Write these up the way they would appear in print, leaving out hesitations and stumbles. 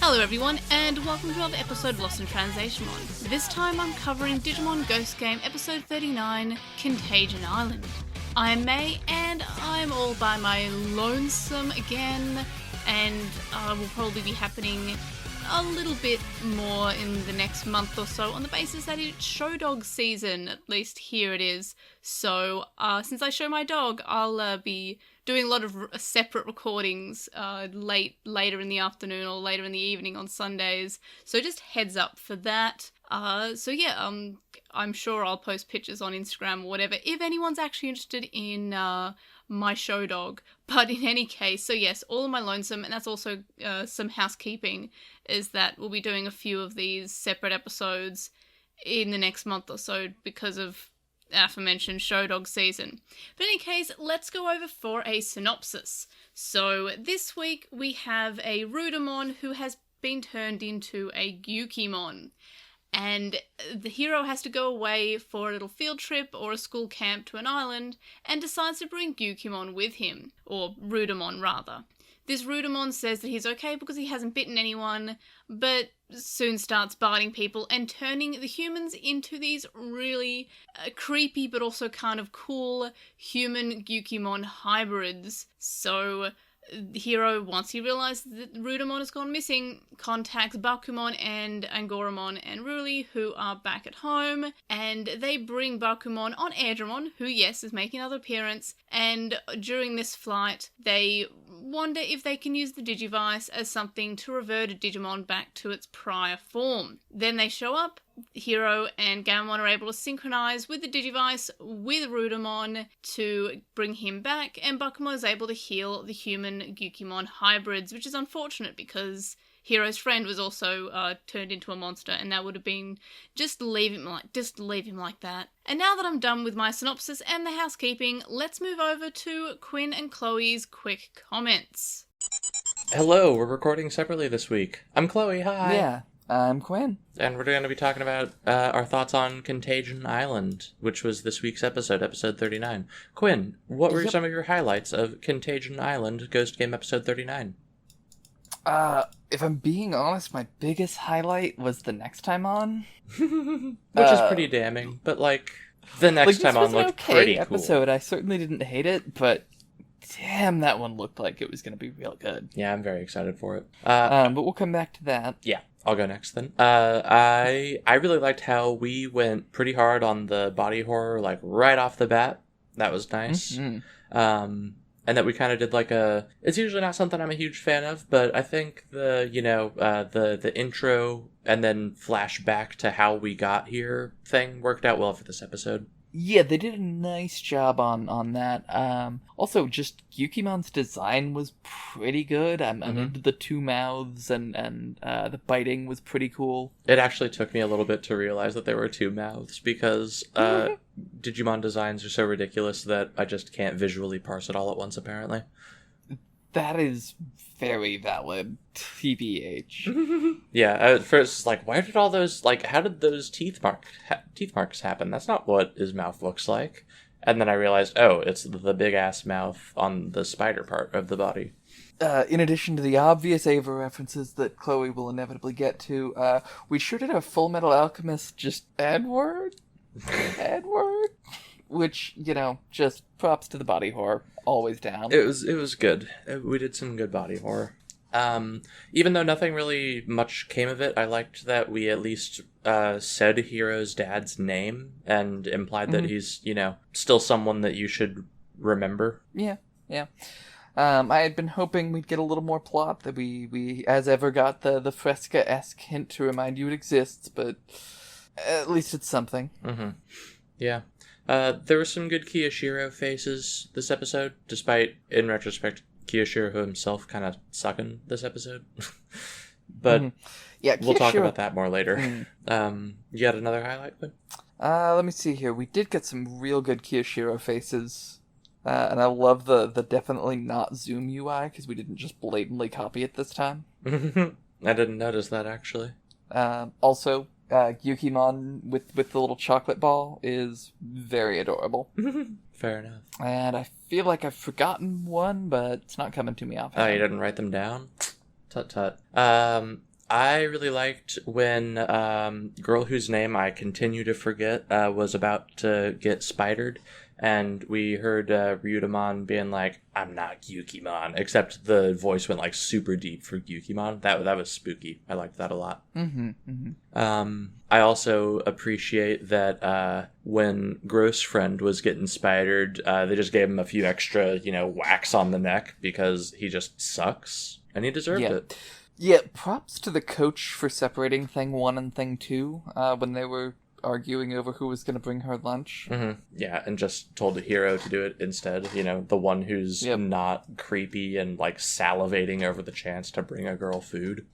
Hello everyone, and welcome to another episode of LostinTranslationmon. This time I'm covering Digimon Ghost Game episode 39, Contagion Island. I am May, and I'm all by my lonesome again, and will probably be happening a little bit more in the next month or so on the basis that it's show dog season, at least here it is. So since I show my dog, I'll be doing a lot of separate recordings later in the afternoon or later in the evening on Sundays. So just heads up for that. I'm sure I'll post pictures on Instagram or whatever if anyone's actually interested in my show dog. But in any case, so yes, all of my lonesome, and that's also some housekeeping, is that we'll be doing a few of these separate episodes in the next month or so because of aforementioned show dog season. But in any case, let's go over for a synopsis. So this week we have a Rudimon who has been turned into a Gyukimon. And the hero has to go away for a little field trip or a school camp to an island and decides to bring Gyukimon with him, or Rudimon rather. This Rudimon says that he's okay because he hasn't bitten anyone, but soon starts biting people and turning the humans into these really creepy but also kind of cool human Gyukimon hybrids. So the hero, once he realizes that Rudimon has gone missing, contacts Bakumon and Angoramon and Ruli, who are back at home, and they bring Bakumon on Airdramon, who, yes, is making another appearance, and during this flight, they wonder if they can use the Digivice as something to revert a Digimon back to its prior form. Then they show up, Hiro and Gammon are able to synchronize with the Digivice with Rudimon to bring him back, and Bakumon is able to heal the human Gyukimon hybrids, which is unfortunate because Hiro's friend was also turned into a monster, and that would have been just leave him like that. And now that I'm done with my synopsis and the housekeeping, let's move over to Quinn and Chloe's quick comments. Hello, we're recording separately this week. I'm Chloe, hi. Yeah, I'm Quinn. And we're going to be talking about our thoughts on Contagion Island, which was this week's episode 39. Quinn, what were some of your highlights of Contagion Island Ghost Game episode 39? If I'm being honest, my biggest highlight was the next time on. Which is pretty damning, but the next time on looked pretty cool. Episode. I certainly didn't hate it, but damn, that one looked like it was going to be real good. Yeah, I'm very excited for it. But we'll come back to that. Yeah, I'll go next then. I really liked how we went pretty hard on the body horror, right off the bat. That was nice. Mm-hmm. And that we kind of did it's usually not something I'm a huge fan of, but I think the intro and then flashback to how we got here thing worked out well for this episode. Yeah, they did a nice job on that. Also, just Gyukimon's design was pretty good. I'm into the two mouths, and the biting was pretty cool. It actually took me a little bit to realize that there were two mouths, because Digimon designs are so ridiculous that I just can't visually parse it all at once, apparently. That is very valid, TBH. Yeah, at first, why did all those, how did those teeth marks happen? That's not what his mouth looks like. And then I realized, it's the big-ass mouth on the spider part of the body. In addition to the obvious Ava references that Chloe will inevitably get to, we sure did a Full Metal Alchemist just Edward? Which, just props to the body horror. Always down. It was good. We did some good body horror. Even though nothing really much came of it, I liked that we at least said Hiro's dad's name and implied that he's, still someone that you should remember. Yeah. I had been hoping we'd get a little more plot, that we as ever got the Fresca-esque hint to remind you it exists, but at least it's something. Mm-hmm. Yeah. There were some good Kiyoshiro faces this episode, despite, in retrospect, Kiyoshiro himself kind of sucking this episode. But yeah, we'll talk about that more later. You got another highlight, Quinn? Let me see here. We did get some real good Kiyoshiro faces. And I love the definitely not Zoom UI, because we didn't just blatantly copy it this time. I didn't notice that, actually. Also, Gyukimon with the little chocolate ball is very adorable. Fair enough. And I feel like I've forgotten one, but it's not coming to me offhand. Oh, you didn't write them down? Tut-tut. I really liked when girl whose name I continue to forget was about to get spidered, and we heard Ryudomon being like, "I'm not Gyukimon," except the voice went like super deep for Gyukimon. That was spooky. I liked that a lot. I also appreciate that when Gross Friend was getting spidered, they just gave him a few extra, whacks on the neck because he just sucks, and he deserved it. Yeah, props to the coach for separating Thing 1 and Thing 2 when they were arguing over who was going to bring her lunch. Mm-hmm. Yeah, and just told Hiro to do it instead. The one who's not creepy and like salivating over the chance to bring a girl food.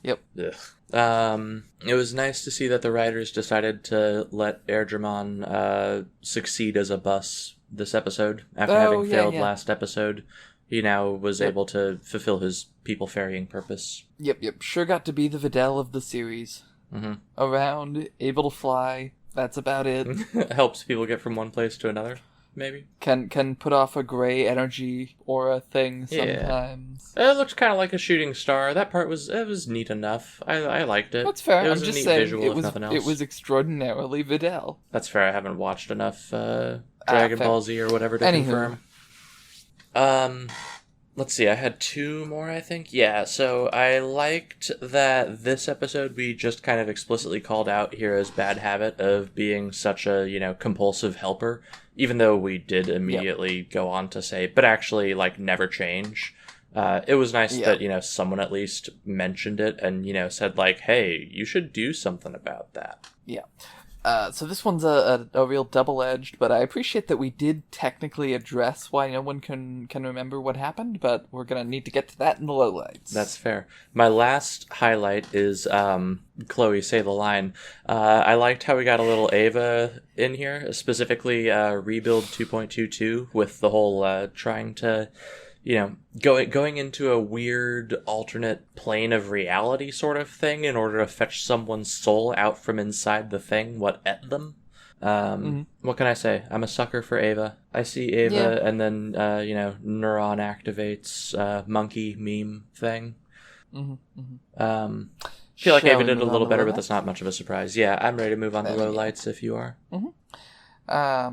Yep. Ugh. It was nice to see that the writers decided to let Airdramon succeed as a bus this episode after having failed last episode. He now was able to fulfill his people ferrying purpose. Yep. Sure got to be the Videl of the series. Mm-hmm. Around, able to fly. That's about it. Helps people get from one place to another, maybe. Can put off a gray energy aura thing sometimes. It looked kind of like a shooting star. That part was neat enough. I liked it. That's fair. It was I'm a just neat saying visual, if nothing else. it was extraordinarily Videl. That's fair. I haven't watched enough Dragon Ball Z or whatever to confirm. Let's see, I had 2 more, I think. Yeah, so I liked that this episode we just kind of explicitly called out Hiro's bad habit of being such a, compulsive helper, even though we did immediately go on to say, but actually, like, never change. It was nice that, someone at least mentioned it and, said, like, hey, you should do something about that. Yeah. So this one's a real double-edged, but I appreciate that we did technically address why no one can remember what happened, but we're going to need to get to that in the lowlights. That's fair. My last highlight is Chloe, say the line. I liked how we got a little Ava in here, specifically Rebuild 2.22 with the whole trying to... going into a weird alternate plane of reality sort of thing in order to fetch someone's soul out from inside the thing what ate them. What can I say? I'm a sucker for Ava. I see Ava and then, neuron activates monkey meme thing. I feel like Ava did a little better, but that's not much of a surprise. Yeah, I'm ready to move on to lowlights if you are.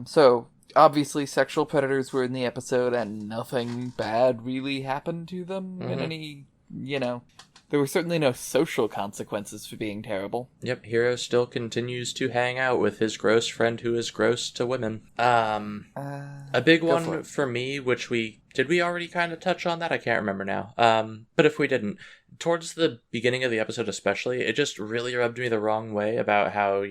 So... obviously, sexual predators were in the episode, and nothing bad really happened to them in any, there were certainly no social consequences for being terrible. Yep, Hiro still continues to hang out with his gross friend who is gross to women. A big one for me, which did we already kind of touch on that? I can't remember now. But if we didn't, towards the beginning of the episode especially, it just really rubbed me the wrong way about how,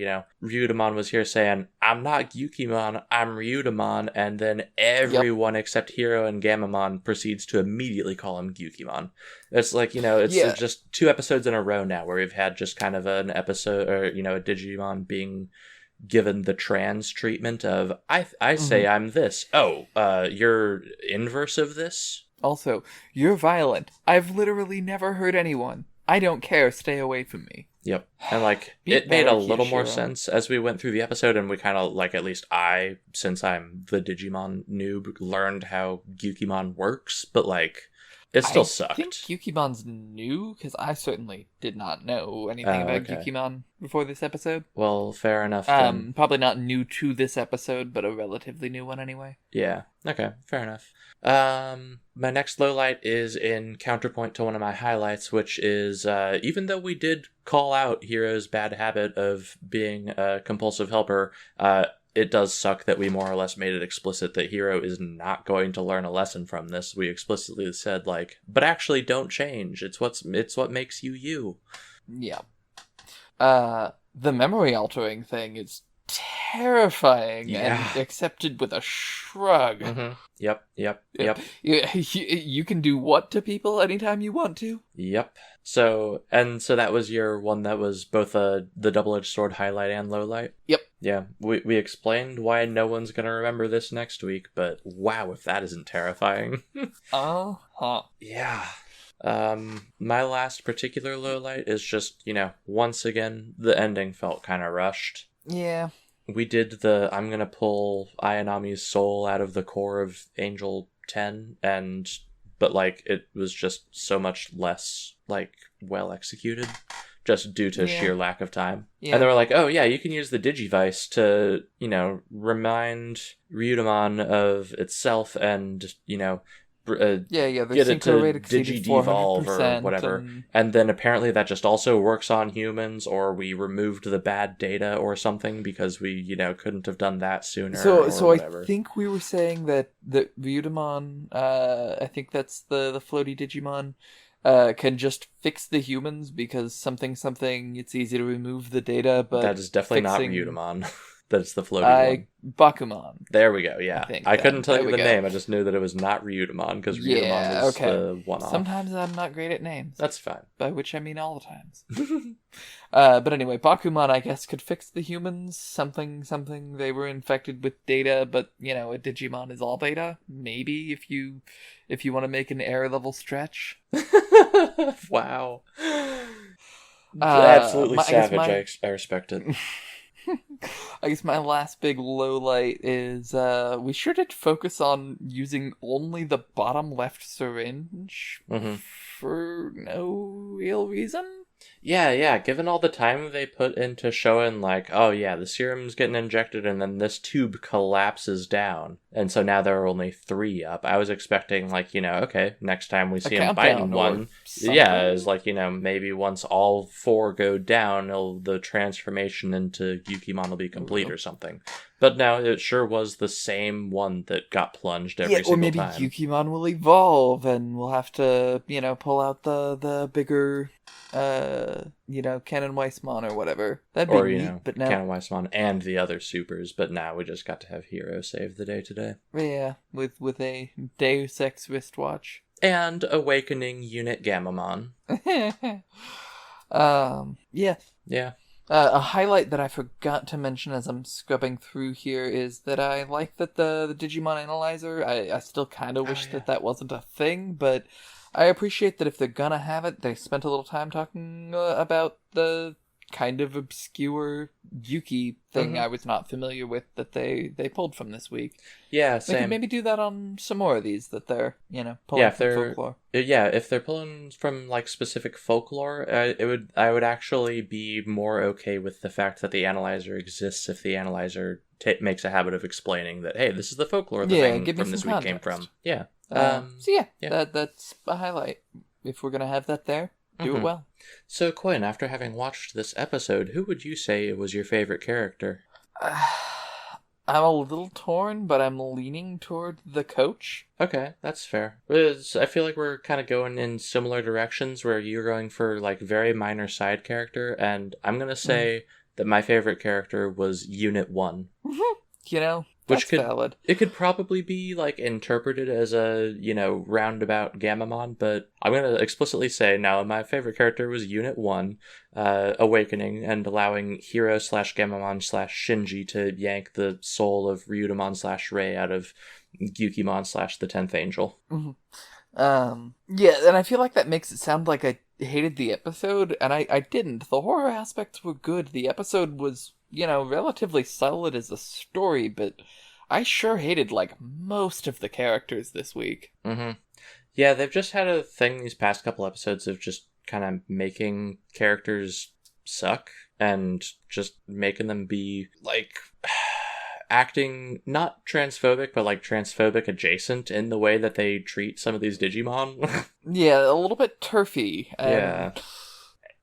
Ryudomon was here saying, I'm not Gyukimon, I'm Ryudomon, and then everyone except Hiro and Gammamon proceeds to immediately call him Gyukimon. It's like, it's just 2 episodes in a row now where we've had just kind of an episode, or, a Digimon being given the trans treatment of, I say I'm this. Oh, you're inverse of this? Also, you're violent. I've literally never hurt anyone. I don't care. Stay away from me. Yep. And, it made a little more sense as we went through the episode, and we kind of, at least I, since I'm the Digimon noob, learned how Gyukimon works, but, it still sucked. I think Gyukimon's new, because I certainly did not know anything about Gyukimon before this episode. Well, fair enough. Then. Probably not new to this episode, but a relatively new one anyway. Yeah. Okay. Fair enough. My next lowlight is in counterpoint to one of my highlights, which is even though we did call out Hiro's bad habit of being a compulsive helper, it does suck that we more or less made it explicit that Hiro is not going to learn a lesson from this. We explicitly said, but actually don't change. It's what makes you you. Yeah. The memory altering thing is terrifying and accepted with a shrug. Yep. You can do what to people anytime you want to? Yep. So that was your one that was both the double-edged sword highlight and lowlight? Yep. Yeah, we explained why no one's going to remember this next week, but wow, if that isn't terrifying. Uh-huh. Yeah. My last particular lowlight is just, once again, the ending felt kind of rushed. Yeah. We did I'm going to pull Ayanami's soul out of the core of Angel 10, but it was just so much less, well executed. just due to sheer lack of time. Yeah. And they were like, oh yeah, you can use the Digivice to, remind Ryudomon of itself and, their get it to synchro rate exceeded digi-devolve 400%, or whatever. And then apparently that just also works on humans, or we removed the bad data or something because we, couldn't have done that sooner. So whatever. I think we were saying that Ryudomon, I think that's the floaty Digimon, can just fix the humans because something, it's easy to remove the data, but that is definitely not Ryudomon. That's the floaty one. Bakumon. There we go, yeah. I couldn't tell you the name, I just knew that it was not Ryudomon, because Ryudomon was the one-off. Sometimes I'm not great at names. That's fine. By which I mean all the times. But anyway, Bakumon, I guess, could fix the humans. Something, they were infected with data, but, a Digimon is all data. Maybe, if you want to make an air level stretch. Wow. Absolutely savage, I respect it. I guess my last big low light is we sure did focus on using only the bottom left syringe for no real reason. Yeah, given all the time they put into showing, like, oh yeah, the serum's getting injected and then this tube collapses down. And so now there are only 3 up. I was expecting, like, okay, next time we see him biting one, is like, maybe once all 4 go down, the transformation into Yukimon will be complete or something. But no, it sure was the same one that got plunged every single time. Or maybe Yukimon will evolve and we'll have to, pull out the bigger... Canon Weissmon or whatever. That'd be neat, but no. Canon Weissmon and the other supers, but now we just got to have Hiro save the day today. Yeah, with a Deus Ex wristwatch. And Awakening Unit Gammamon. Yeah. A highlight that I forgot to mention as I'm scrubbing through here is that I like that the Digimon Analyzer, I still kind of wish that wasn't a thing, but I appreciate that if they're gonna have it, they spent a little time talking about the kind of obscure Yuki thing I was not familiar with that they pulled from this week. Yeah, same. They could maybe do that on some more of these that they're, pulling from folklore. Yeah, if they're pulling from, like, specific folklore, I would actually be more okay with the fact that the analyzer exists if the analyzer makes a habit of explaining that, hey, this is the folklore the thing from this week came from. Yeah. That's a highlight. If we're gonna have that there, do it well. So, Quinn, after having watched this episode, who would you say was your favorite character? I'm a little torn, but I'm leaning toward the coach. Okay, that's fair. I feel like we're kind of going in similar directions, where you're going for, like, very minor side character, and I'm gonna say that my favorite character was Unit 1. That's valid. It could probably be, like, interpreted as a, roundabout Gammamon, but I'm going to explicitly say, now, my favorite character was Unit 1, Awakening, and allowing Hiro/Gammamon/Shinji to yank the soul of Ryudomon/Rei out of Yukimon/the 10th Angel. And I feel like that makes it sound like I hated the episode, and I didn't. The horror aspects were good. The episode was, relatively solid as a story, but I sure hated, like, most of the characters this week. Yeah, they've just had a thing these past couple episodes of just kind of making characters suck and just making them be, like, acting not transphobic, but, like, transphobic adjacent in the way that they treat some of these Digimon. Yeah, a little bit turfy. Yeah.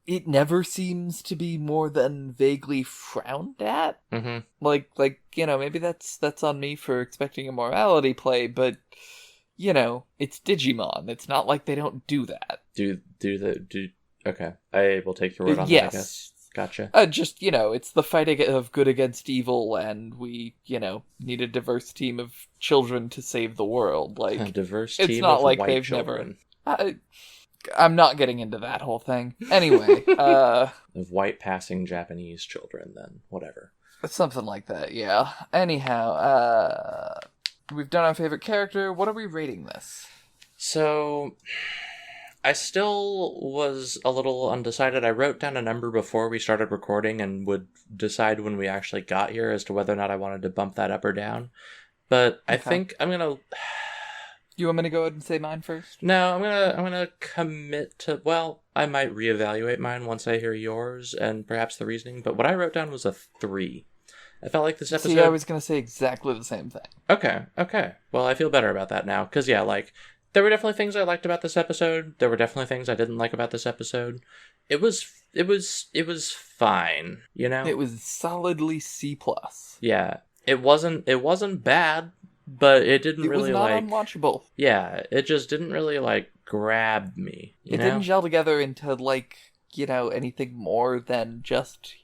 It never seems to be more than vaguely frowned at. Like maybe that's on me for expecting a morality play, but it's Digimon. It's not like they don't do that. Okay, I will take your word on that, I guess. Gotcha. It's the fight of good against evil, and we, need a diverse team of children to save the world. Like, a diverse team it's not of like white they've children. I'm not getting into that whole thing. Anyway, of white passing Japanese children, then. Whatever. Something like that, yeah. Anyhow, we've done our favorite character. What are we rating this? So, I still was a little undecided. I wrote down a number before we started recording and would decide when we actually got here as to whether or not I wanted to bump that up or down. But I think I'm going to... You want me to go ahead and say mine first? No, I'm gonna commit to... Well, I might reevaluate mine once I hear yours and perhaps the reasoning, but what I wrote down was a 3. I felt like this episode... See, I was going to say exactly the same thing. Okay. Well, I feel better about that now, because, yeah, like, there were definitely things I liked about this episode. There were definitely things I didn't like about this episode. It was fine, you know? It was solidly C+. Yeah. It wasn't bad, but it didn't really, like... It was not unwatchable. Yeah, it just didn't really, like, grab me, you know? It didn't gel together into, like, you know, anything more than just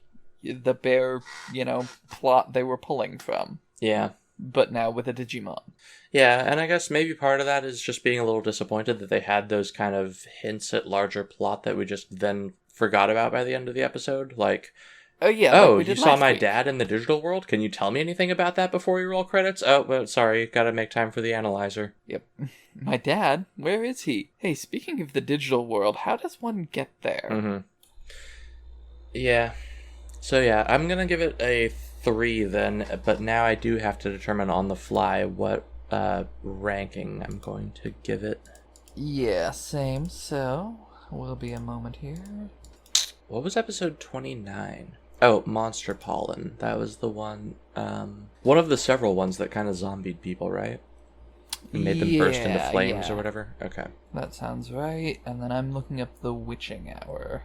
the bare, you know, plot they were pulling from. Yeah. But now with a Digimon. Yeah, and I guess maybe part of that is just being a little disappointed that they had those kind of hints at larger plot that we just then forgot about by the end of the episode. Like, like you saw my dad in the digital world? Can you tell me anything about that before we roll credits? Oh, well, sorry, gotta make time for the analyzer. Yep. My dad? Where is he? Hey, speaking of the digital world, how does one get there? Mm-hmm. Yeah. So yeah, I'm gonna give it a 3 then, but now I do have to determine on the fly what ranking I'm going to give it. Yeah, same. So, will be a moment here. What was episode 29? Oh, Monster Pollen. That was the one of the several ones that kind of zombied people, right? And made them burst into flames or whatever? Okay. That sounds right. And then I'm looking up the Witching Hour.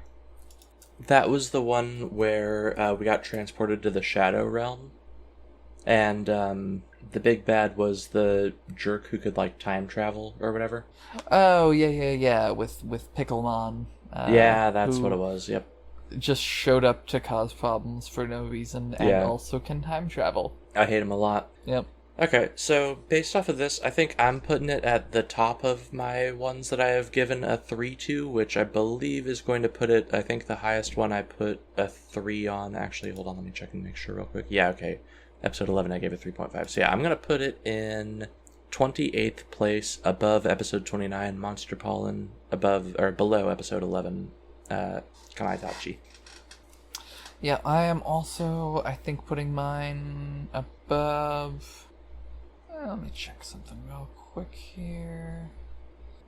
That was the one where we got transported to the Shadow Realm. And the big bad was the jerk who could, like, time travel or whatever. Oh, yeah. With Picklemon. Yeah, that's what it was, yep. Just showed up to cause problems for no reason and also can time travel. I hate him a lot. Yep. Okay, so based off of this, I think I'm putting it at the top of my ones that I have given a 3 to, which I believe is going to put it, I think the highest one I put a 3 on. Actually, hold on, let me check and make sure real quick. Yeah, okay. Episode 11, I gave it 3.5. So yeah, I'm going to put it in 28th place, above episode 29, Monster Pollen, below episode 11, Kamaitachi. Yeah, I am also, I think, putting mine above... Let me check something real quick here.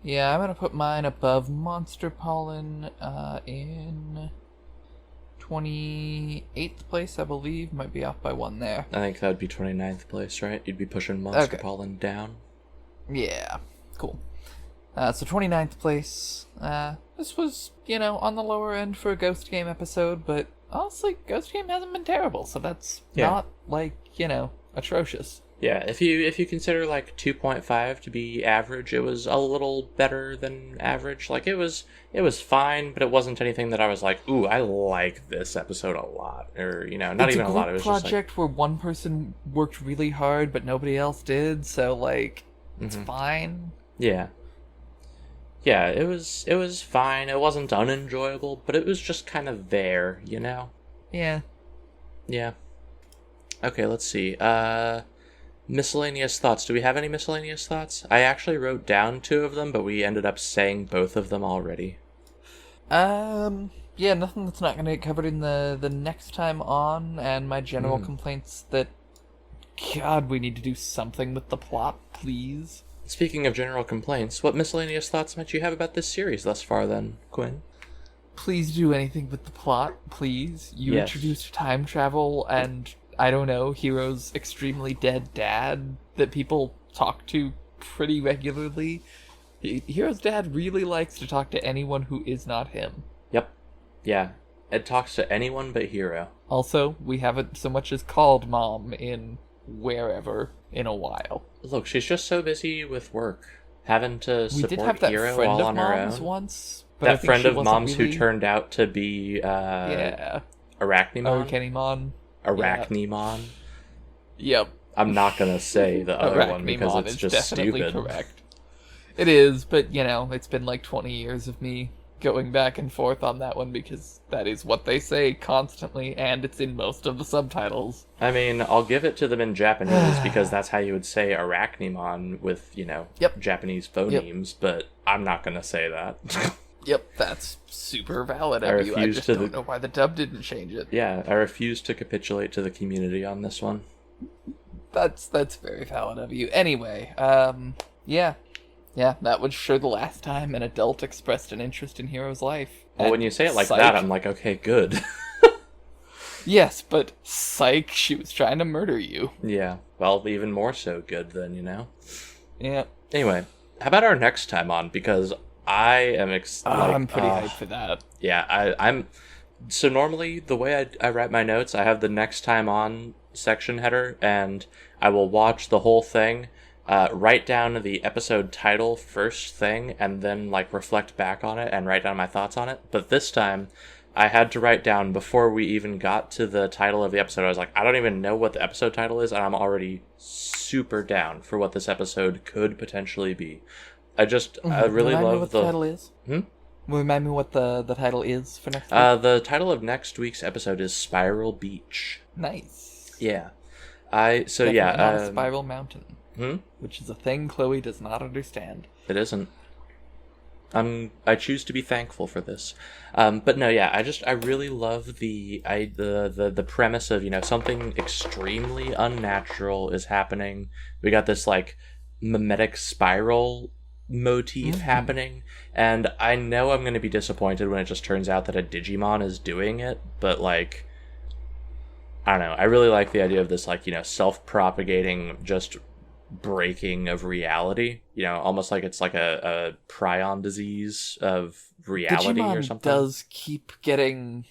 Yeah, I'm going to put mine above Monster Pollen in 28th place, I believe. Might be off by 1 there. I think that would be 29th place, right? You'd be pushing Monster Pollen down. Yeah, cool. So 29th place. This was, on the lower end for a Ghost Game episode, but honestly, Ghost Game hasn't been terrible, so that's not, atrocious. Yeah, if you consider, 2.5 to be average, it was a little better than average. It was fine, but it wasn't anything that I was like, ooh, I like this episode a lot. Or, not even a lot. It was just a project where one person worked really hard, but nobody else did, so, it's fine. Yeah. Yeah, it was fine. It wasn't unenjoyable, but it was just kind of there, Yeah. Yeah. Okay, let's see. Miscellaneous thoughts. Do we have any miscellaneous thoughts? I actually wrote down 2 of them, but we ended up saying both of them already. Yeah, nothing that's not going to get covered in the next time on, and my general complaints that, God, we need to do something with the plot, please. Speaking of general complaints, what miscellaneous thoughts might you have about this series thus far, then, Quinn? Please do anything with the plot, please. You introduced time travel and... I don't know, Hiro's extremely dead dad that people talk to pretty regularly. Hiro's dad really likes to talk to anyone who is not him. Yep. Yeah. It talks to anyone but Hiro. Also, we haven't so much as called Mom in wherever in a while. Look, she's just so busy with work, having to support we did have that Hiro friend all of on her Mom's own. Once, but that friend of Mom's really... who turned out to be Arachnimon. Arachnimon. Yep. I'm not gonna say the other one because it's just definitely stupid. Correct. It is, but it's been 20 years of me going back and forth on that one because that is what they say constantly, and it's in most of the subtitles. I mean, I'll give it to them in Japanese because that's how you would say Arachnimon with, Japanese phonemes, but I'm not gonna say that. Yep, that's super valid of you. I just don't know why the dub didn't change it. Yeah, I refuse to capitulate to the community on this one. That's very valid of you. Anyway, yeah, Yeah, that was sure the last time an adult expressed an interest in Hiro's life. Well, when you say it like psych. that, I'm like, okay, good. Yes, but psych, she was trying to murder you. Yeah, well, even more so good then, you know? Yeah. Anyway, how about our next time on? Because I am I'm pretty hyped for that. Yeah, I'm... So normally, the way I write my notes, I have the next time on section header, and I will watch the whole thing, write down the episode title first thing, and then, like, reflect back on it and write down my thoughts on it. But this time, I had to write down, before we even got to the title of the episode, I was like, I don't even know what the episode title is, and I'm already super down for what this episode could potentially be. I really Remind me love what the title is. Remind me what the title is for next week. The title of next week's episode is Spiral Beach. Nice. Yeah. Definitely not a Spiral Mountain. Which is a thing Chloe does not understand. It isn't. I choose to be thankful for this. But no, yeah, I really love the premise of, you know, something extremely unnatural is happening. We got this, like, mimetic spiral motif happening, and I know I'm going to be disappointed when it just turns out that a Digimon is doing it, but, like, I don't know, I really like the idea of this, like, you know, self-propagating, just breaking of reality, you know, almost like it's like a prion disease of reality Digimon or something. Does keep getting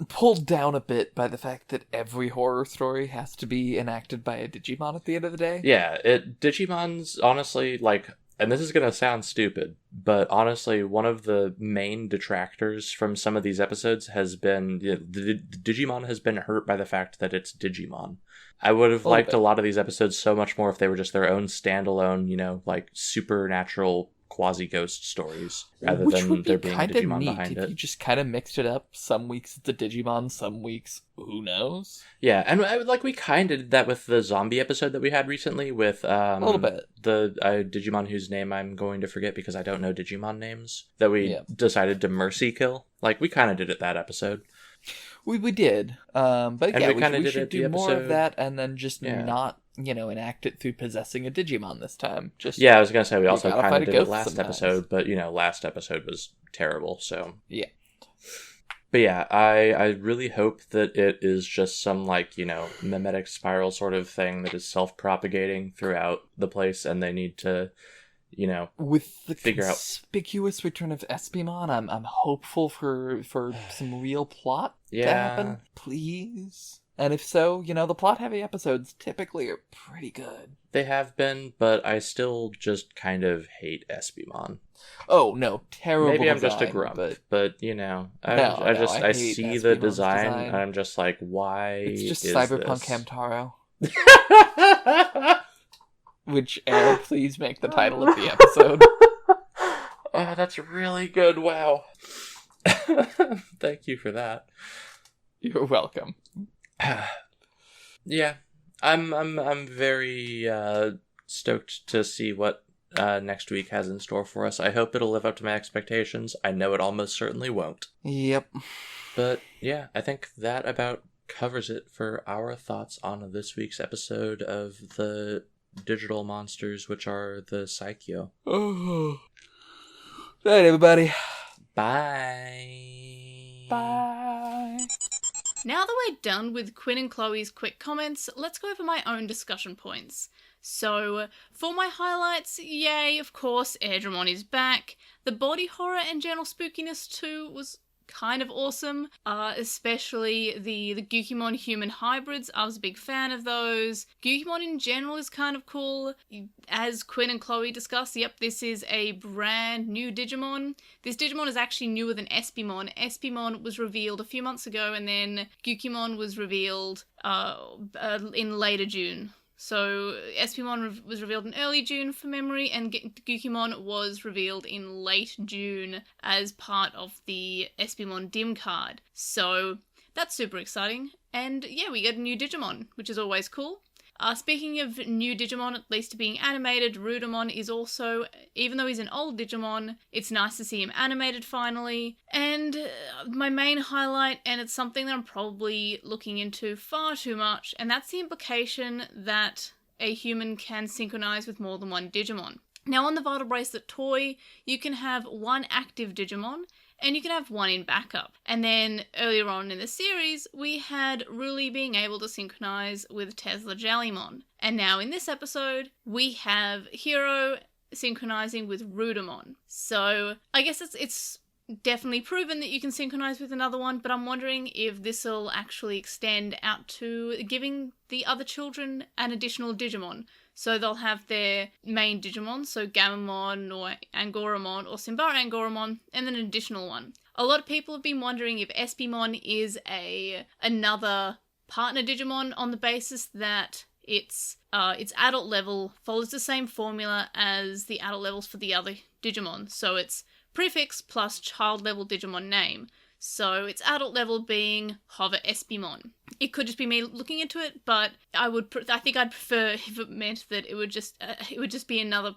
pulled down a bit by the fact that every horror story has to be enacted by a Digimon at the end of the day. Yeah, Digimon's honestly, like, and this is gonna sound stupid, but honestly, one of the main detractors from some of these episodes has been, you know, the Digimon has been hurt by the fact that it's Digimon. I would have liked a lot of these episodes so much more if they were just their own standalone, you know, like, supernatural quasi-ghost stories, rather than there being a Digimon behind it. If you just kind of mixed it up. Some weeks it's a Digimon, some weeks, who knows? Yeah, and we kind of did that with the zombie episode that we had recently with a little bit. The Digimon whose name I'm going to forget because I don't know Digimon names, that we decided to mercy kill. Like, we kind of did it that episode. We did, but and yeah, we should do more of that, and then just not, you know, enact it through possessing a Digimon this time. Just I was gonna say we also kind of did it last sometimes. episode, but, you know, last episode was terrible. So yeah. But yeah, I really hope that it is just some, like, you know, mimetic spiral sort of thing that is self-propagating throughout the place, and they need to, you know, with the figure out conspicuous return of Espimon, I'm hopeful for some real plot to happen, please. And if so, you know, the plot-heavy episodes typically are pretty good. They have been, but I still just kind of hate Espimon. Oh no, terrible. Maybe I'm design, just a grump, but you know, I see Espimon's the design, and I'm just like, why? It's just is Cyberpunk this? Hamtaro. Which, please make the title of the episode. Oh, that's really good. Wow. Thank you for that. You're welcome. Yeah, I'm very stoked to see what next week has in store for us. I hope it'll live up to my expectations. I know it almost certainly won't. Yep. But yeah, I think that about covers it for our thoughts on this week's episode of the digital monsters, which are the Psycho. Oh. Right, everybody. Bye. Bye. Now that we're done with Quinn and Chloe's quick comments, let's go over my own discussion points. So, for my highlights, yay, of course, Airdramon is back. The body horror and general spookiness too was kind of awesome, especially the Gukimon human hybrids. I was a big fan of those. Gukimon in general is kind of cool. As Quinn and Chloe discussed, yep, this is a brand new Digimon. This Digimon is actually newer than Espimon. Espimon was revealed a few months ago, and then Gukimon was revealed in later June. So Espimon was revealed in early June for memory, and Gukimon was revealed in late June as part of the Espimon dim card. So that's super exciting. And yeah, we get a new Digimon, which is always cool. Speaking of new Digimon, at least being animated, Rudamon is also, even though he's an old Digimon, it's nice to see him animated finally. And my main highlight, and it's something that I'm probably looking into far too much, and that's the implication that a human can synchronize with more than one Digimon. Now, on the Vital Bracelet toy, you can have one active Digimon, and you can have one in backup. And then earlier on in the series, we had Ruli being able to synchronize with Tesla Jellymon. And now in this episode, we have Hiro synchronizing with Rudamon. So I guess it's definitely proven that you can synchronize with another one, but I'm wondering if this will actually extend out to giving the other children an additional Digimon. So they'll have their main Digimon, so Gamamon or Angoramon or Simbara Angoramon, and then an additional one. A lot of people have been wondering if Espimon is another partner Digimon on the basis that its adult level follows the same formula as the adult levels for the other Digimon. So it's prefix plus child level Digimon name. So its adult level being Hover Espimon. It could just be me looking into it, but I think I'd prefer if it meant that it would just be another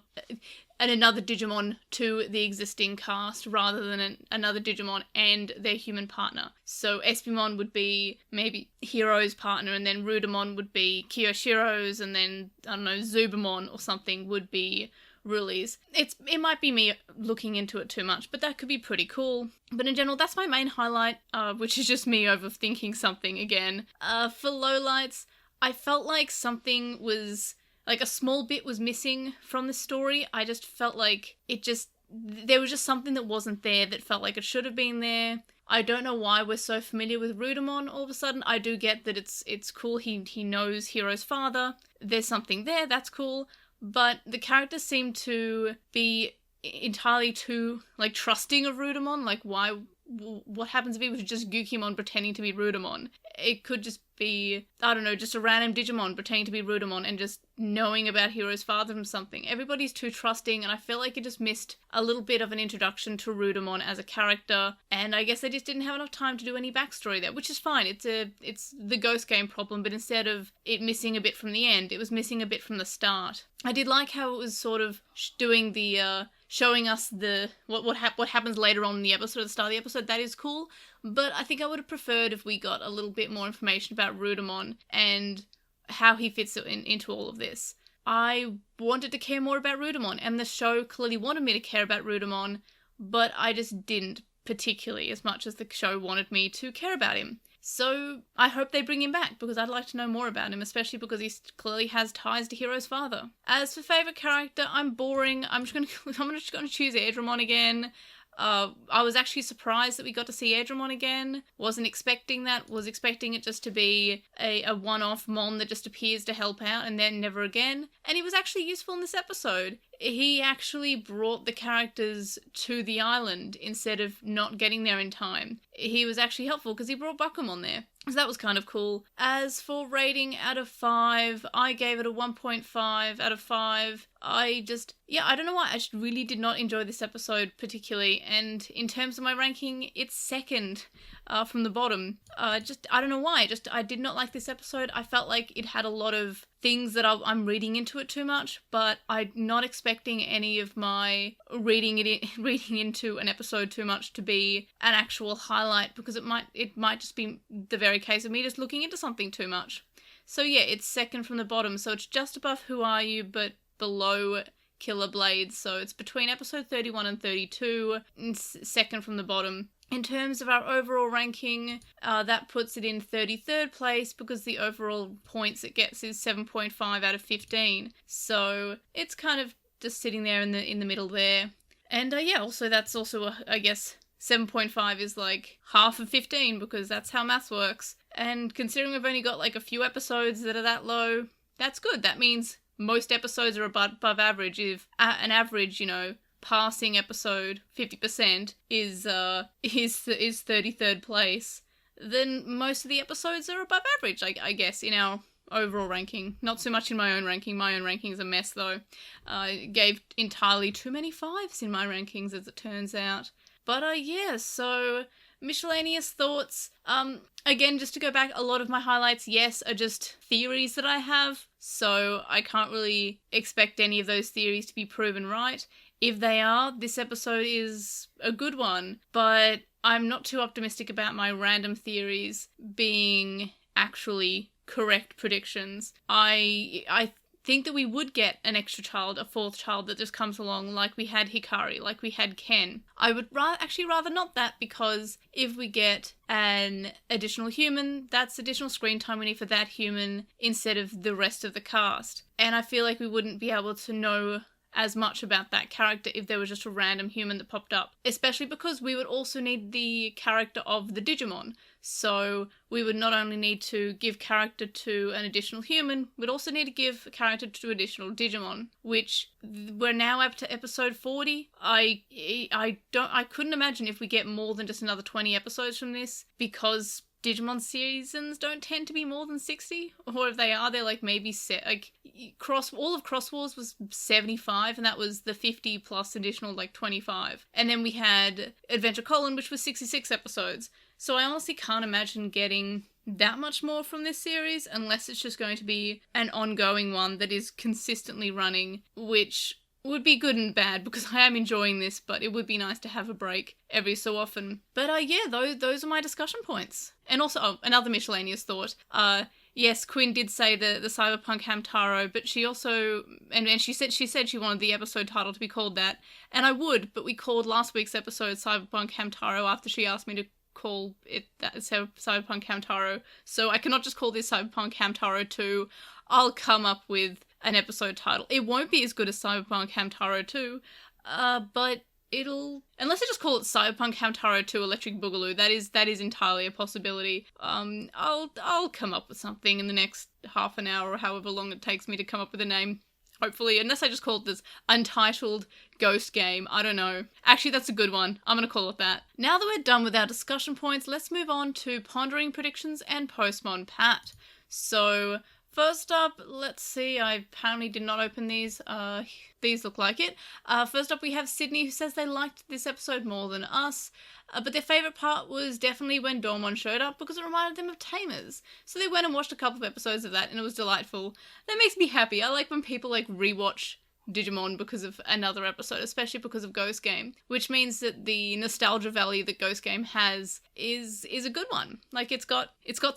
Digimon to the existing cast rather than another Digimon and their human partner. So Espimon would be maybe Hiro's partner, and then Rudamon would be Kiyoshiro's, and then, I don't know, Zubamon or something would be Ruli's. It might be me looking into it too much, but that could be pretty cool. But in general, that's my main highlight, which is just me overthinking something again. For lowlights, I felt like something was, like a small bit was missing from the story. I just felt like there was just something that wasn't there that felt like it should have been there. I don't know why we're so familiar with Rudamon all of a sudden. I do get that it's cool, he knows Hiro's father. There's something there, that's cool. But the characters seem to be entirely too, like, trusting of Rudamon. Like, what happens if he was just Gukimon pretending to be Rudamon? It could just be, I don't know, just a random Digimon pretending to be Rudamon and just knowing about Hiro's father from something. Everybody's too trusting, and I feel like it just missed a little bit of an introduction to Rudamon as a character, and I guess they just didn't have enough time to do any backstory there, which is fine. It's the Ghost Game problem, but instead of it missing a bit from the end, it was missing a bit from the start. I did like how it was sort of doing the, showing us what happens later on in the episode, at the start of the episode. That is cool, but I think I would have preferred if we got a little bit more information about Rudamon and how he fits into all of this. I wanted to care more about Rudamon, and the show clearly wanted me to care about Rudamon, but I just didn't particularly as much as the show wanted me to care about him. So I hope they bring him back, because I'd like to know more about him, especially because he clearly has ties to Hiro's father. As for favourite character, I'm boring. I'm just gonna choose Airdramon again. I was actually surprised that we got to see Airdramon again. Wasn't expecting that. Was expecting it just to be a one-off mon that just appears to help out and then never again. And he was actually useful in this episode. He actually brought the characters to the island instead of not getting there in time. He was actually helpful because he brought Bakumon there. So that was kind of cool. As for rating out of 5, I gave it a 1.5 out of 5. I don't know why, I just really did not enjoy this episode particularly, and in terms of my ranking, it's second from the bottom. I don't know why, I did not like this episode. I felt like it had a lot of things that I'm reading into it too much, but I'm not expecting any of my reading into an episode too much to be an actual highlight, because it might just be the very case of me just looking into something too much. So yeah, it's second from the bottom, so it's just above Who Are You, but below Killer Blades, so it's between episode 31 and 32, and second from the bottom. In terms of our overall ranking, that puts it in 33rd place, because the overall points it gets is 7.5 out of 15. So it's kind of just sitting there in the middle there. And also that's also, I guess, 7.5 is like half of 15, because that's how maths works. And considering we've only got like a few episodes that are that low, that's good. That means most episodes are above average. If an average, passing episode 50% is 33rd place, then most of the episodes are above average, I guess, in our overall ranking. Not so much in my own ranking. My own ranking is a mess, though. I gave entirely too many 5s in my rankings, as it turns out. But so miscellaneous thoughts. Again, just to go back, a lot of my highlights, yes, are just theories that I have, so I can't really expect any of those theories to be proven right. If they are, this episode is a good one, but I'm not too optimistic about my random theories being actually correct predictions. I think that we would get an extra child, a fourth child that just comes along, like we had Hikari, like we had Ken. I would actually rather not that, because if we get an additional human, that's additional screen time we need for that human instead of the rest of the cast. And I feel like we wouldn't be able to know as much about that character if there was just a random human that popped up, especially because we would also need the character of the Digimon. So we would not only need to give character to an additional human, we'd also need to give character to additional Digimon, which we're now up to episode 40. I couldn't imagine if we get more than just another 20 episodes from this, because Digimon seasons don't tend to be more than 60, or if they are, they're like maybe all of Cross Wars was 75, and that was the 50 plus additional like 25. And then we had Adventure Colon, which was 66 episodes. So I honestly can't imagine getting that much more from this series, unless it's just going to be an ongoing one that is consistently running, which would be good and bad, because I am enjoying this, but it would be nice to have a break every so often. But yeah, those are my discussion points. And also, another miscellaneous thought. Yes, Quinn did say the Cyberpunk Hamtaro, but she also, and she said she wanted the episode title to be called that, and I would, but we called last week's episode Cyberpunk Hamtaro after she asked me to call it that, Cyberpunk Hamtaro, so I cannot just call this Cyberpunk Hamtaro 2. I'll come up with an episode title. It won't be as good as Cyberpunk Hamtaro 2, but it'll, unless I just call it Cyberpunk Hamtaro 2 Electric Boogaloo, that is entirely a possibility. I'll come up with something in the next half an hour or however long it takes me to come up with a name. Hopefully, unless I just call it this Untitled Ghost Game. I don't know. Actually, that's a good one. I'm going to call it that. Now that we're done with our discussion points, let's move on to pondering predictions and Postmon Pat. So, first up, let's see. I apparently did not open these. These look like it. First up, we have Sydney, who says they liked this episode more than us. But their favourite part was definitely when Dormon showed up, because it reminded them of Tamers. So they went and watched a couple of episodes of that, and it was delightful. That makes me happy. I like when people like rewatch Digimon because of another episode, especially because of Ghost Game, which means that the nostalgia value that Ghost Game has is a good one. Like, it's got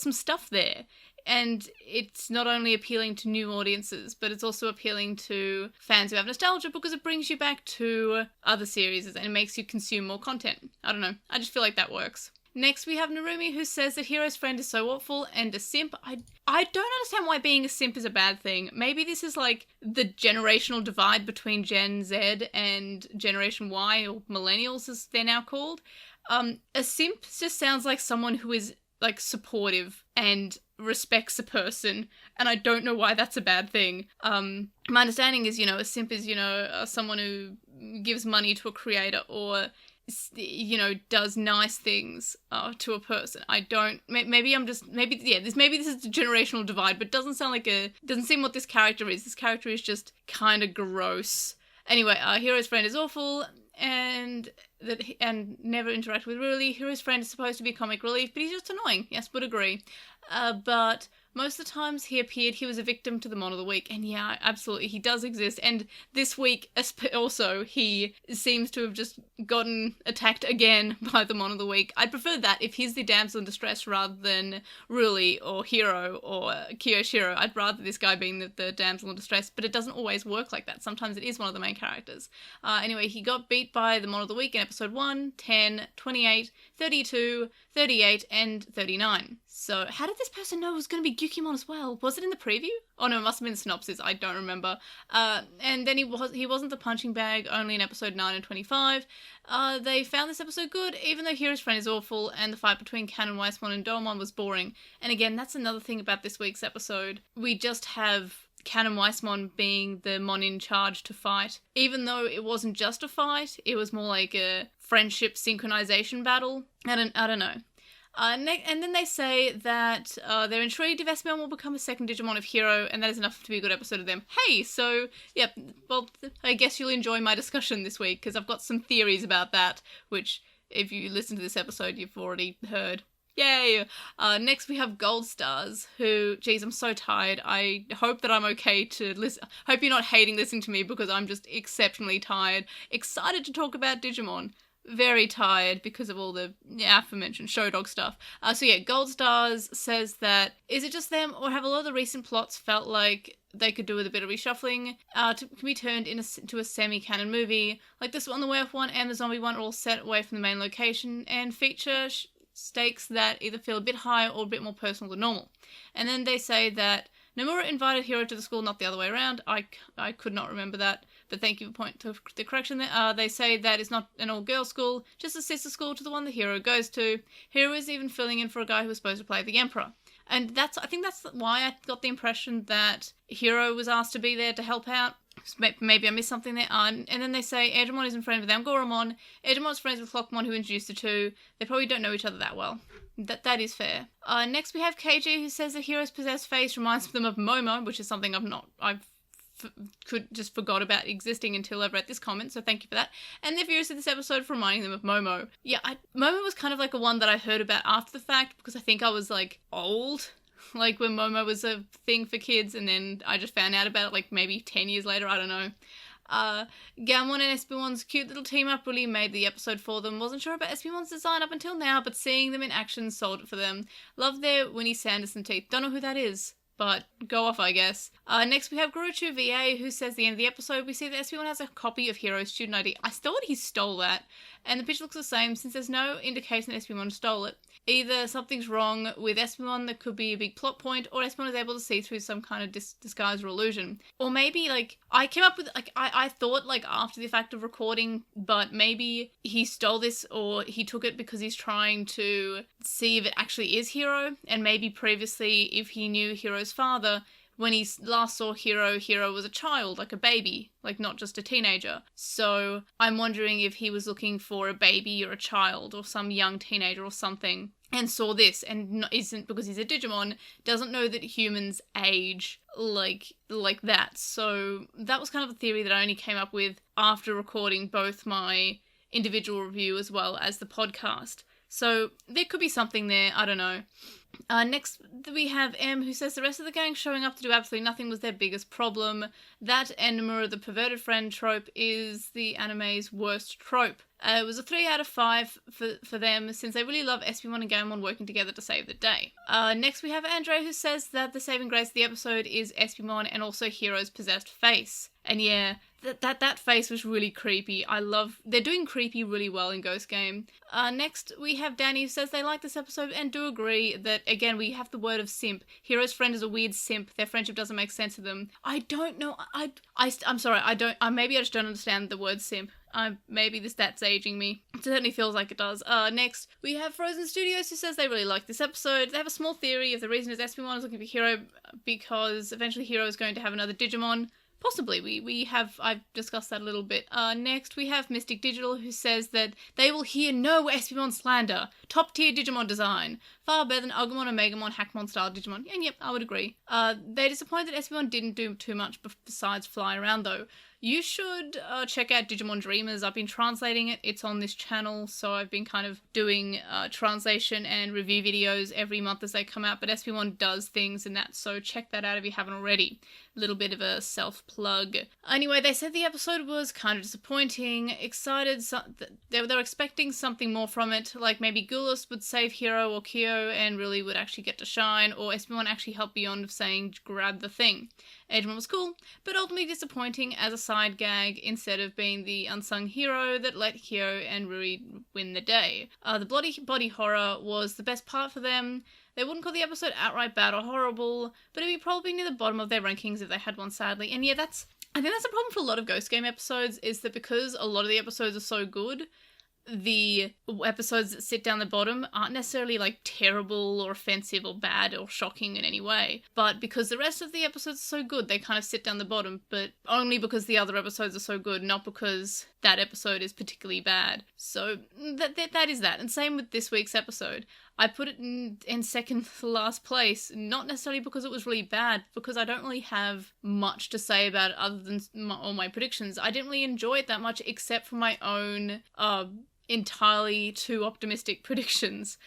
some stuff there. And it's not only appealing to new audiences, but it's also appealing to fans who have nostalgia, because it brings you back to other series and it makes you consume more content. I don't know. I just feel like that works. Next, we have Narumi, who says that Hiro's friend is so awful and a simp. I don't understand why being a simp is a bad thing. Maybe this is like the generational divide between Gen Z and Generation Y, or millennials as they're now called. A simp just sounds like someone who is like supportive and respects a person, and I don't know why that's a bad thing. My understanding is, a simp is, someone who gives money to a creator, or, does nice things to a person. Maybe this is a generational divide, but doesn't seem what this character is. This character is just kind of gross. Anyway, Hiro's friend is awful, and never interact with Ruli. Hiro's friend is supposed to be comic relief, but he's just annoying. Yes, would agree. But most of the times he appeared, he was a victim to the Mon of the Week. And yeah, absolutely, he does exist. And this week also, he seems to have just gotten attacked again by the Mon of the Week. I'd prefer that if he's the damsel in distress rather than Ruli or Hiro or Kiyoshiro. I'd rather this guy being the damsel in distress, but it doesn't always work like that. Sometimes it is one of the main characters. Anyway, he got beat by the Mon of the Week in episode 1, 10, 28, 32, 38, and 39. So, how did this person know it was going to be Gyukimon as well? Was it in the preview? Oh no, it must have been the synopsis, I don't remember. And then he wasn't the punching bag, only in episode 9 and 25. They found this episode good, even though Hiro's friend is awful, and the fight between Canon Weissmon and Domon was boring. And again, that's another thing about this week's episode. We just have Canon Weissmon being the Mon in charge to fight. Even though it wasn't just a fight, it was more like a friendship synchronization battle. I don't know. And then they say that they're intrigued if Espeon will become a second Digimon of Hiro, and that is enough to be a good episode of them. Hey, so, yeah, well, I guess you'll enjoy my discussion this week, because I've got some theories about that, which, if you listen to this episode, you've already heard. Yay! Next we have Gold Stars, who, geez, I'm so tired. I hope that I'm okay to listen. Hope you're not hating listening to me, because I'm just exceptionally tired. Excited to talk about Digimon. Very tired because of all the aforementioned show dog stuff. So yeah, Gold Stars says that, is it just them, or have a lot of the recent plots felt like they could do with a bit of reshuffling, can be turned into a semi-canon movie. Like this one, the werewolf one and the zombie one are all set away from the main location and feature stakes that either feel a bit higher or a bit more personal than normal. And then they say that Nomura invited Hiro to the school, not the other way around. I could not remember that, but thank you for pointing to the correction there. They say that it's not an all-girls school, just a sister school to the one the Hiro goes to. Hiro is even filling in for a guy who was supposed to play the Emperor. And I think that's why I got the impression that Hiro was asked to be there to help out. Maybe I missed something there. And then they say Edgemon isn't friends with Angoramon. Edgemon's friends with Clockmon, who introduced the two. They probably don't know each other that well. That is fair. Next we have KG, who says the Hiro's possessed face reminds them of Momo, which is something just forgot about existing until I read this comment, so thank you for that. And they've used this episode for reminding them of Momo. Yeah, Momo was kind of like a one that I heard about after the fact, because I think I was like old, like when Momo was a thing for kids, and then I just found out about it like maybe 10 years later, I don't know. Gamon and Espimon's cute little team up really made the episode for them. Wasn't sure about Espimon's design up until now, but seeing them in action sold it for them. Love their Winnie Sanderson teeth. Don't know who that is, but go off, I guess. Next we have Guruchu VA, who says at the end of the episode, we see that Espimon has a copy of Hiro's student ID. I thought he stole that, and the picture looks the same since there's no indication that Espimon stole it. Either something's wrong with Espimon that could be a big plot point, or Espimon is able to see through some kind of disguise or illusion. Or maybe, like, I came up with, like, I thought, like, after the fact of recording, but maybe he stole this, or he took it because he's trying to see if it actually is Hiro, and maybe previously, if he knew Hiro's father, when he last saw Hiro, Hiro was a child, like a baby, like not just a teenager. So I'm wondering if he was looking for a baby or a child or some young teenager or something and saw this and isn't, because he's a Digimon, doesn't know that humans age like that. So that was kind of a theory that I only came up with after recording both my individual review as well as the podcast. So there could be something there, I don't know. Next, we have M, who says the rest of the gang showing up to do absolutely nothing was their biggest problem. That and Nomura, the perverted friend trope, is the anime's worst trope. It was a 3 out of 5 for them, since they really love Espimon and Gamon working together to save the day. Next, we have Andre, who says that the saving grace of the episode is Espimon and also Hiro's possessed face. And yeah, that face was really creepy. They're doing creepy really well in Ghost Game. Next, we have Danny, who says they like this episode and do agree that, again, we have the word of simp. Hiro's friend is a weird simp. Their friendship doesn't make sense to them. I don't know. I'm sorry. Maybe I just don't understand the word simp. Maybe that's aging me. It certainly feels like it does. Next, we have Frozen Studios, who says they really like this episode. They have a small theory if the reason is Espimon is looking for Hiro because eventually Hiro is going to have another Digimon. Possibly. I've discussed that a little bit. Next, we have Mystic Digital, who says that they will hear no Espimon slander. Top tier Digimon design. Far better than Agumon and Megamon Hackmon style Digimon. And yep, I would agree. They're disappointed that Espimon didn't do too much besides fly around though. You should check out Digimon Dreamers. I've been translating it. It's on this channel, so I've been kind of doing translation and review videos every month as they come out, but Espimon does things in that, so check that out if you haven't already. A little bit of a self-plug. Anyway, they said the episode was kind of disappointing. Excited, they were expecting something more from it, like maybe Gulas would save Hiro or Kyo and really would actually get to shine, or Espimon actually help beyond of saying, grab the thing. Edgemon was cool, but ultimately disappointing as a side gag instead of being the unsung hero that let Hiro and Rui win the day. The bloody body horror was the best part for them. They wouldn't call the episode outright bad or horrible, but it'd be probably near the bottom of their rankings if they had one, sadly. And yeah, I think that's a problem for a lot of Ghost Game episodes, is that because a lot of the episodes are so good, the episodes that sit down the bottom aren't necessarily like terrible or offensive or bad or shocking in any way, but because the rest of the episodes are so good, they kind of sit down the bottom, but only because the other episodes are so good, not because that episode is particularly bad. So that is that. And same with this week's episode. I put it in second to last place, not necessarily because it was really bad, because I don't really have much to say about it other than all my predictions. I didn't really enjoy it that much except for my own entirely too optimistic predictions.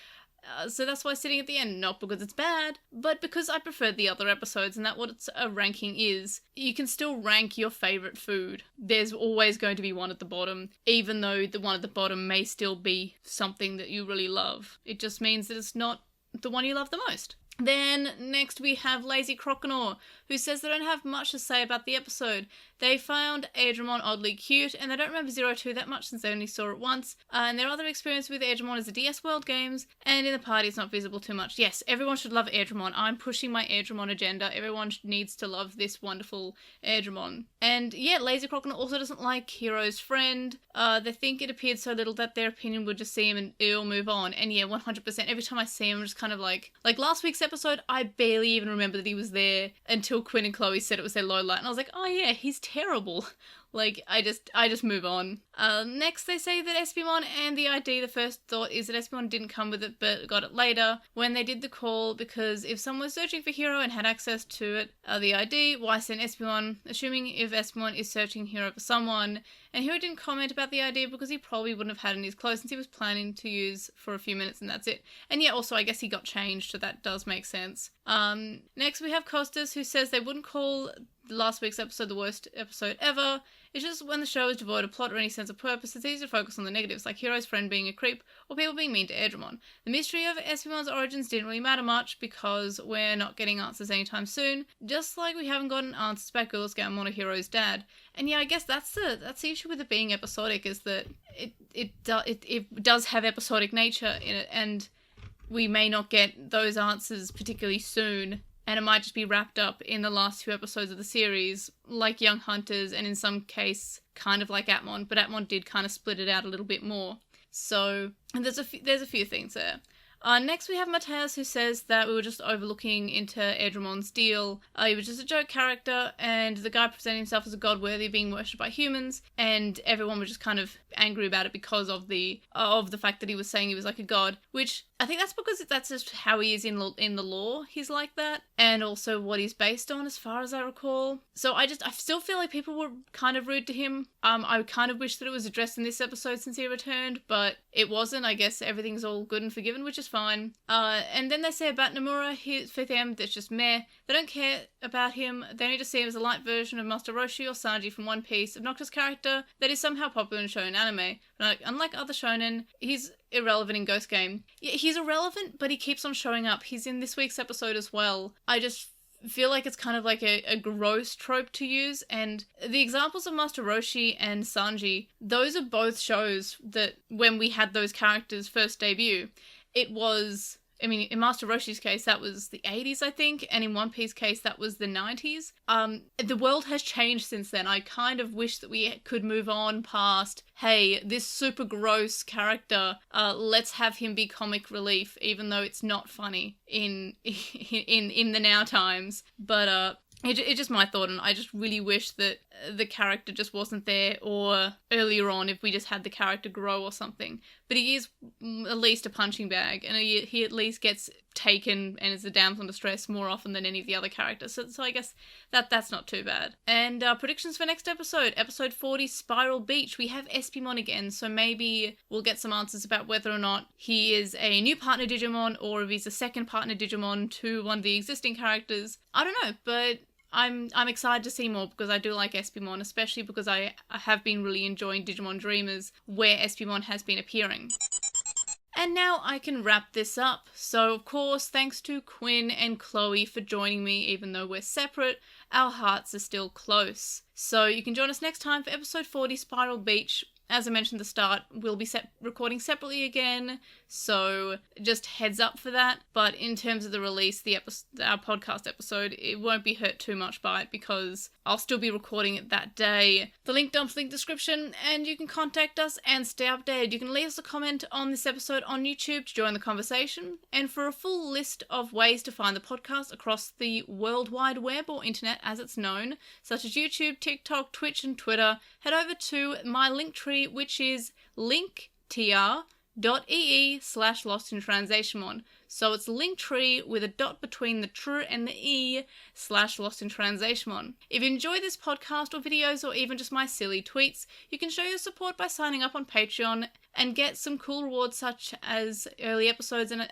So that's why it's sitting at the end, not because it's bad, but because I preferred the other episodes, and that's what a ranking is. You can still rank your favourite food. There's always going to be one at the bottom, even though the one at the bottom may still be something that you really love. It just means that it's not the one you love the most. Then next we have Lazy Croconaw, who says they don't have much to say about the episode. They found Adramon oddly cute, and they don't remember 02 that much since they only saw it once. And their other experience with Adramon is the DS World games, and in the party it's not visible too much. Yes, everyone should love Adramon. I'm pushing my Adramon agenda. Everyone needs to love this wonderful Adramon. And yeah, Lazy Croconaw also doesn't like Hiro's friend. They think it appeared so little that their opinion would just see him and it'll move on. And yeah, 100%. Every time I see him, I'm just kind of like last week's episode, I barely even remember that he was there until Quinn and Chloe said it was their low light, and I was like, oh yeah, he's terrible. Like, I just move on. Next, they say that Espimon and the ID, the first thought is that Espimon didn't come with it, but got it later when they did the call, because if someone was searching for Hiro and had access to it, the ID, why send Espimon, assuming if Espimon is searching Hiro for someone. And Hiro didn't comment about the ID because he probably wouldn't have had it in his clothes since he was planning to use for a few minutes and that's it. And yeah, also I guess he got changed, so that does make sense. Next we have Costas, who says they wouldn't call last week's episode the worst episode ever. It's just when the show is devoid of plot or any sense of purpose, it's easy to focus on the negatives, like Hiro's friend being a creep or people being mean to Edramon. The mystery of Espimon's origins didn't really matter much because we're not getting answers anytime soon, just like we haven't gotten answers about Gurlsgamon or Hiro's dad. And yeah, I guess that's the issue with it being episodic, is that it does have episodic nature in it, and we may not get those answers particularly soon. And it might just be wrapped up in the last few episodes of the series, like Young Hunters, and in some case, kind of like Atmon, but Atmon did kind of split it out a little bit more. So, and there's a few things there. Next we have Mateus, who says that we were just overlooking into Edramon's deal. He was just a joke character, and the guy presented himself as a god worthy of being worshipped by humans, and everyone was just kind of angry about it because of the fact that he was saying he was like a god, which I think that's because that's just how he is in the lore. He's like that, and also what he's based on, as far as I recall. So I still feel like people were kind of rude to him. I kind of wish that it was addressed in this episode since he returned, but it wasn't. I guess everything's all good and forgiven, which is fine. And then they say about Nomura, for them, that's just meh. They don't care about him. They only just see him as a light version of Master Roshi or Sanji from One Piece, obnoxious character that is somehow popular in shonen anime. But unlike other shonen, he's irrelevant in Ghost Game. Yeah, he's irrelevant, but he keeps on showing up. He's in this week's episode as well. I just feel like it's kind of like a gross trope to use, and the examples of Master Roshi and Sanji, those are both shows that when we had those characters first debut, it was, I mean, in Master Roshi's case, that was the 80s, I think, and in One Piece case, that was the 90s. The world has changed since then. I kind of wish that we could move on past, hey, this super gross character, let's have him be comic relief, even though it's not funny in the now times. But, it's just my thought, and I just really wish that the character just wasn't there, or earlier on if we just had the character grow or something. But he is at least a punching bag, and he at least gets taken and is a damsel in distress more often than any of the other characters. So I guess that's not too bad. And predictions for next episode. Episode 40, Spiral Beach. We have Espimon again, so maybe we'll get some answers about whether or not he is a new partner Digimon, or if he's a second partner Digimon to one of the existing characters. I don't know, but I'm excited to see more, because I do like Espimon, especially because I have been really enjoying Digimon Dreamers, where Espimon has been appearing. And now I can wrap this up. So, of course, thanks to Quinn and Chloe for joining me, even though we're separate, our hearts are still close. So you can join us next time for episode 40, Spiral Beach. As I mentioned at the start, we'll be recording separately again, so just heads up for that. But in terms of the release, our podcast episode, it won't be hurt too much by it, because I'll still be recording it that day. The link dumps, link description, and you can contact us and stay updated. You can leave us a comment on this episode on YouTube to join the conversation. And for a full list of ways to find the podcast across the World Wide Web, or internet as it's known, such as YouTube, TikTok, Twitch, and Twitter, head over to my Linktree, which is linktr.ee/LostinTranslationmon. So it's Linktree with a dot between the tr and the e/LostinTranslationmon. If you enjoy this podcast or videos, or even just my silly tweets, you can show your support by signing up on Patreon and get some cool rewards such as early episodes and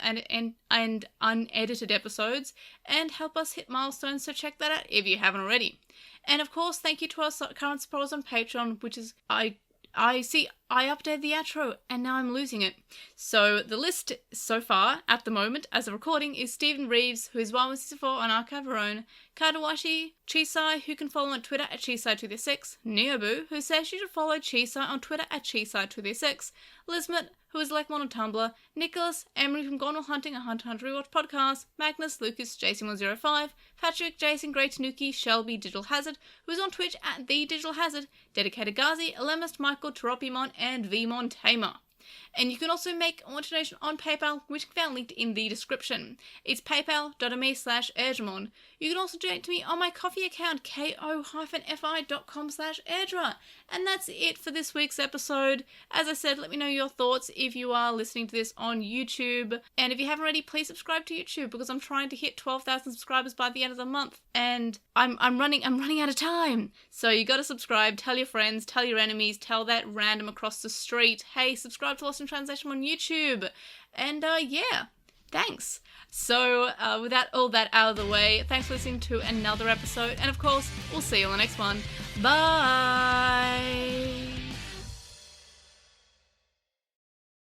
unedited episodes, and help us hit milestones, so check that out if you haven't already. And of course, thank you to our current supporters on Patreon, which is, I I updated the outro and now I'm losing it. So the list so far, at the moment, as a recording, is Stephen Reeves, who is 164 on Archive Her Own, Kadawashi, Chisai, who can follow on Twitter at Chisai236, Neobu, who says you should follow Chisai on Twitter at Chisai236, Lismet, who is Lekmon on Tumblr, Nicholas, Emery from Gone Hunting, a Hunter Hunter Rewatch podcast, Magnus, Lucas, Jason105, Patrick, Jason, Grey Tanuki, Shelby, Digital Hazard, who is on Twitch at The Digital Hazard, Dedicated Gazi, Alemist, Michael, Teropimon, and Vmon Tamer. And you can also make a donation on PayPal, which can be found linked in the description. It's paypal.me/airdramon. You can also donate to me on my coffee account, ko-fi.com/airdra. And that's it for this week's episode. As I said, let me know your thoughts if you are listening to this on YouTube. And if you haven't already, please subscribe to YouTube, because I'm trying to hit 12,000 subscribers by the end of the month. And I'm running out of time. So you gotta subscribe, tell your friends, tell your enemies, tell that random across the street, hey, subscribe to Lost in Translation on YouTube. And yeah, thanks. So without all that out of the way, thanks for listening to another episode, and of course, we'll see you on the next one. Bye!